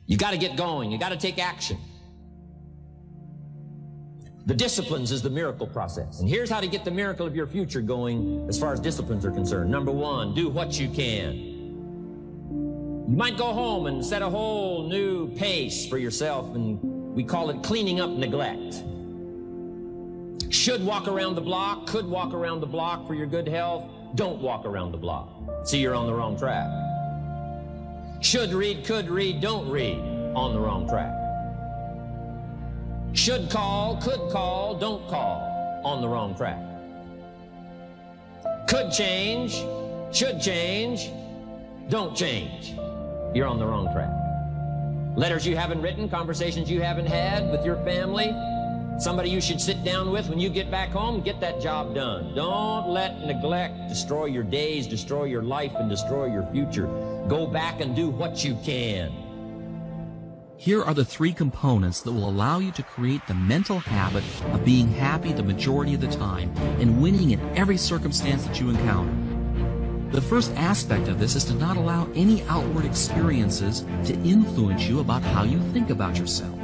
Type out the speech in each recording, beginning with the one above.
You got to get going. You got to take action. The disciplines is the miracle process. And here's how to get the miracle of your future going as far as disciplines are concerned. Number one, do what you can. You might go home and set a whole new pace for yourself, and we call it cleaning up neglect. Should walk around the block, could walk around the block for your good health. Don't walk around the block. See, you're on the wrong track. Should read, could read, don't read. On the wrong track. Should call, could call, don't call. On the wrong track. Could change, should change, don't change. You're on the wrong track. Letters you haven't written, conversations you haven't had with your family, somebody you should sit down with when you get back home, get that job done. Don't let neglect destroy your days, destroy your life, and destroy your future. Go back and do what you can. Here are the three components that will allow you to create the mental habit of being happy the majority of the time and winning in every circumstance that you encounter. The first aspect of this is to not allow any outward experiences to influence you about how you think about yourself.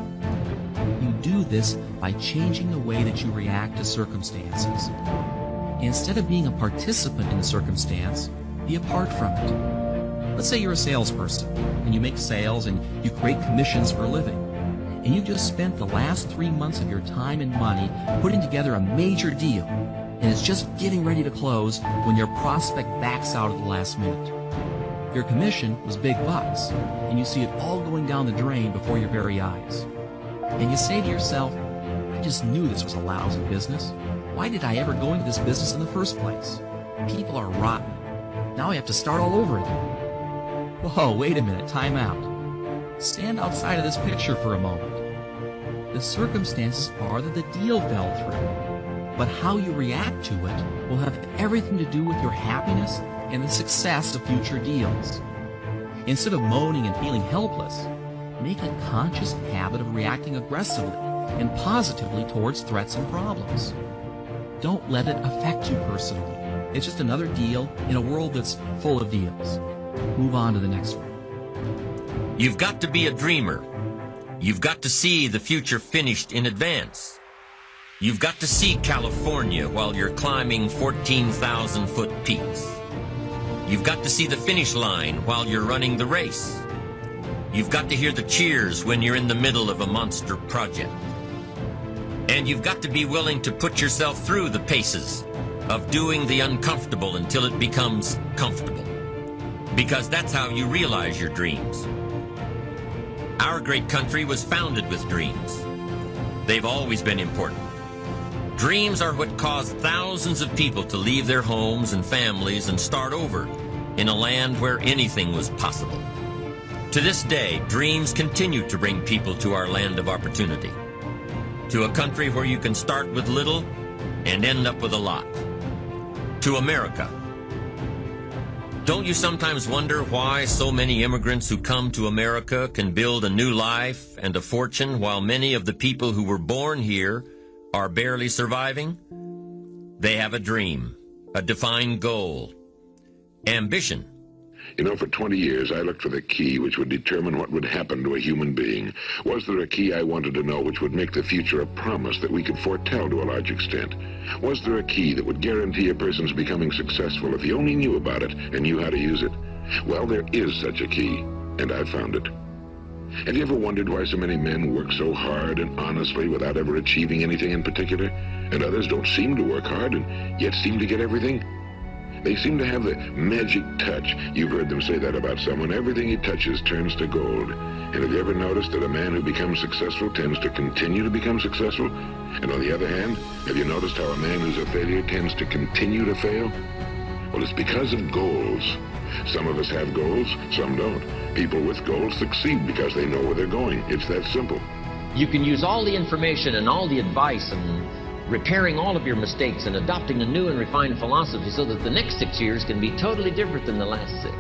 You do this by changing the way that you react to circumstances. Instead of being a participant in the circumstance, be apart from it. Let's say you're a salesperson, and you make sales and you create commissions for a living, and you just spent the last 3 months of your time and money putting together a major deal, and it's just getting ready to close when your prospect backs out at the last minute. Your commission was big bucks, and you see it all going down the drain before your very eyes. And you say to yourself, I just knew this was a lousy business. Why did I ever go into this business in the first place? People are rotten. Now I have to start all over again. Whoa, wait a minute, time out. Stand outside of this picture for a moment. The circumstances are that the deal fell through, but how you react to it will have everything to do with your happiness and the success of future deals. Instead of moaning and feeling helpless, make a conscious habit of reacting aggressively and positively towards threats and problems. Don't let it affect you personally. It's just another deal in a world that's full of deals. Move on to the next one. You've got to be a dreamer. You've got to see the future finished in advance. You've got to see California while you're climbing 14,000-foot peaks. You've got to see the finish line while you're running the race. You've got to hear the cheers when you're in the middle of a monster project. And you've got to be willing to put yourself through the paces of doing the uncomfortable until it becomes comfortable. Because that's how you realize your dreams. Our great country was founded with dreams. They've always been important. Dreams are what caused thousands of people to leave their homes and families and start over in a land where anything was possible. To this day, dreams continue to bring people to our land of opportunity, to a country where you can start with little and end up with a lot, to America. Don't you sometimes wonder why so many immigrants who come to America can build a new life and a fortune while many of the people who were born here are barely surviving? They have a dream, a defined goal, ambition. You know, for 20 years, I looked for the key which would determine what would happen to a human being. Was there a key I wanted to know which would make the future a promise that we could foretell to a large extent? Was there a key that would guarantee a person's becoming successful if he only knew about it and knew how to use it? Well, there is such a key, and I found it. Have you ever wondered why so many men work so hard and honestly without ever achieving anything in particular, and others don't seem to work hard and yet seem to get everything? They seem to have the magic touch. You've heard them say that about someone. Everything he touches turns to gold. And have you ever noticed that a man who becomes successful tends to continue to become successful? And on the other hand, have you noticed how a man who's a failure tends to continue to fail? Well, it's because of goals. Some of us have goals, some don't. People with goals succeed because they know where they're going. It's that simple. You can use all the information and all the advice and repairing all of your mistakes and adopting a new and refined philosophy so that the next 6 years can be totally different than the last 6.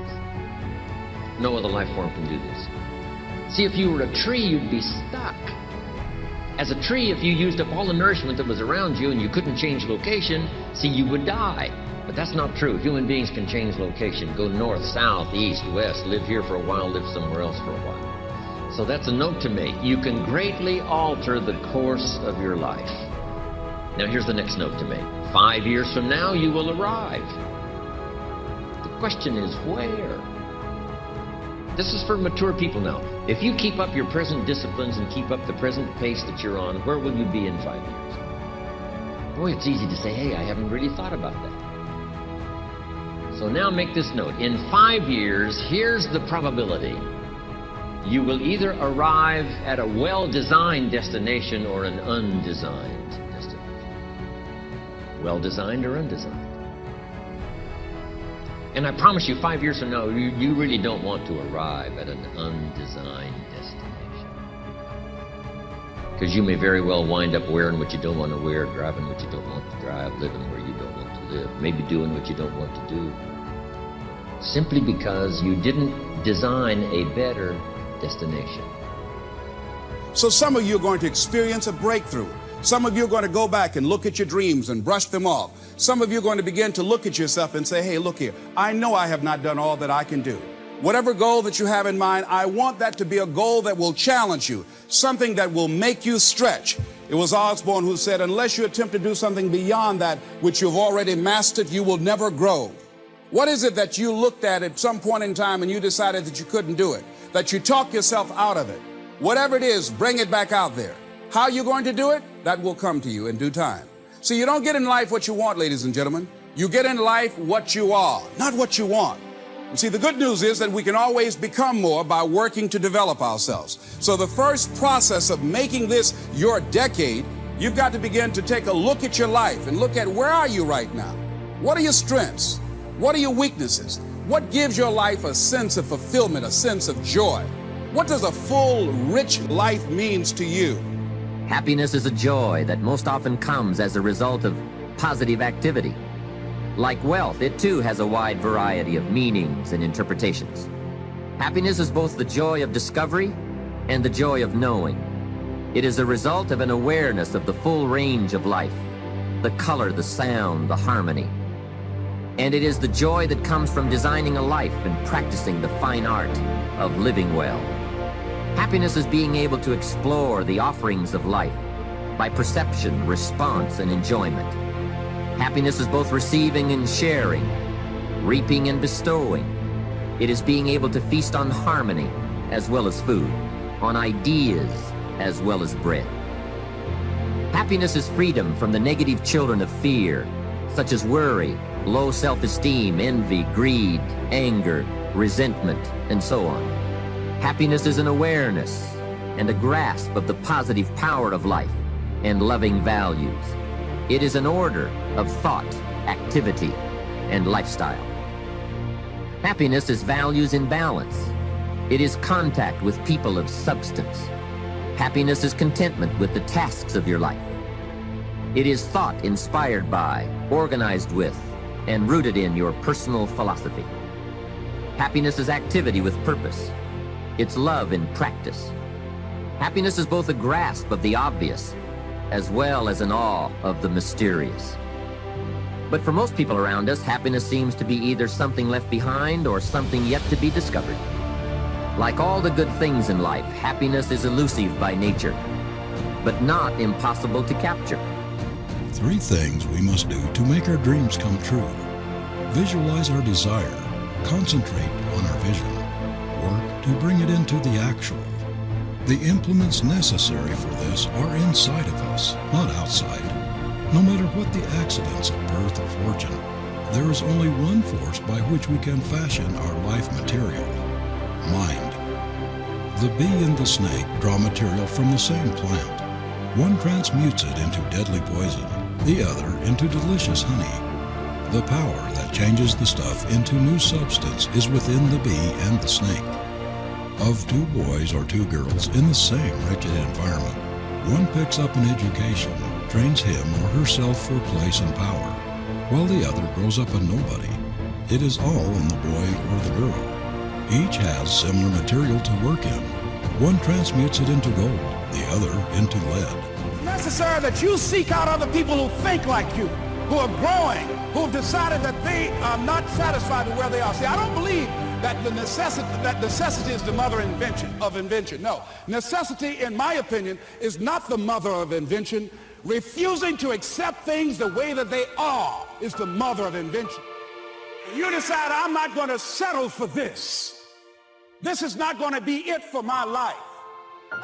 No other life form can do this. See, if you were a tree, you'd be stuck. As a tree, if you used up all the nourishment that was around you and you couldn't change location, see, you would die. But that's not true. Human beings can change location, go north, south, east, west, live here for a while, live somewhere else for a while. So that's a note to make. You can greatly alter the course of your life. Now here's the next note to make. 5 years from now, you will arrive. The question is where? This is for mature people now. If you keep up your present disciplines and keep up the present pace that you're on, where will you be in 5 years? Boy, it's easy to say, hey, I haven't really thought about that. So now make this note. In 5 years, here's the probability. You will either arrive at a well-designed destination or an undesigned destination. Well-designed or undesigned. And I promise you, 5 years from now, you really don't want to arrive at an undesigned destination. Because you may very well wind up wearing what you don't want to wear, driving what you don't want to drive, living where you don't want to live, maybe doing what you don't want to do. Simply because you didn't design a better destination. So some of you are going to experience a breakthrough. Some of you are going to go back and look at your dreams and brush them off. Some of you are going to begin to look at yourself and say, hey, look here, I know I have not done all that I can do. Whatever goal that you have in mind, I want that to be a goal that will challenge you, something that will make you stretch. It was Osborne who said, unless you attempt to do something beyond that which you've already mastered, you will never grow. What is it that you looked at some point in time and you decided that you couldn't do it, that you talked yourself out of it? Whatever it is, bring it back out there. How are you going to do it? That will come to you in due time. See, you don't get in life what you want, ladies and gentlemen. You get in life what you are, not what you want. And see, the good news is that we can always become more by working to develop ourselves. So the first process of making this your decade, you've got to begin to take a look at your life and look at where are you right now? What are your strengths? What are your weaknesses? What gives your life a sense of fulfillment, a sense of joy? What does a full, rich life means to you? Happiness is a joy that most often comes as a result of positive activity. Like wealth, it too has a wide variety of meanings and interpretations. Happiness is both the joy of discovery and the joy of knowing. It is a result of an awareness of the full range of life, the color, the sound, the harmony. And it is the joy that comes from designing a life and practicing the fine art of living well. Happiness is being able to explore the offerings of life by perception, response, and enjoyment. Happiness is both receiving and sharing, reaping and bestowing. It is being able to feast on harmony as well as food, on ideas as well as bread. Happiness is freedom from the negative children of fear, such as worry, low self-esteem, envy, greed, anger, resentment, and so on. Happiness is an awareness and a grasp of the positive power of life and loving values. It is an order of thought, activity, and lifestyle. Happiness is values in balance. It is contact with people of substance. Happiness is contentment with the tasks of your life. It is thought inspired by, organized with, and rooted in your personal philosophy. Happiness is activity with purpose. It's love in practice. Happiness is both a grasp of the obvious as well as an awe of the mysterious. But for most people around us, happiness seems to be either something left behind or something yet to be discovered. Like all the good things in life, happiness is elusive by nature, but not impossible to capture. 3 things we must do to make our dreams come true. Visualize our desire, concentrate on our vision, work to bring it into the actual. The implements necessary for this are inside of us, not outside. No matter what the accidents of birth or fortune, there is only one force by which we can fashion our life material: mind. The bee and the snake draw material from the same plant. One transmutes it into deadly poison, the other into delicious honey. The power that changes the stuff into new substance is within the bee and the snake. Of 2 boys or 2 girls in the same wretched environment, one picks up an education, trains him or herself for place and power, while the other grows up a nobody. It is all in the boy or the girl. Each has similar material to work in. One transmutes it into gold, the other into lead. It's necessary that you seek out other people who think like you, who are growing, who have decided that they are not satisfied with where they are. See, I don't believe that necessity is the mother of invention. No, necessity, in my opinion, is not the mother of invention. Refusing to accept things the way that they are is the mother of invention. You decide, I'm not going to settle for this. This is not going to be it for my life.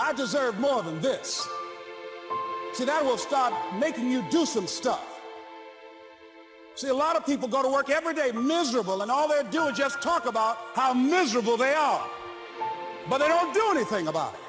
I deserve more than this. See, that will start making you do some stuff. See, a lot of people go to work every day miserable, and all they do is just talk about how miserable they are. But they don't do anything about it.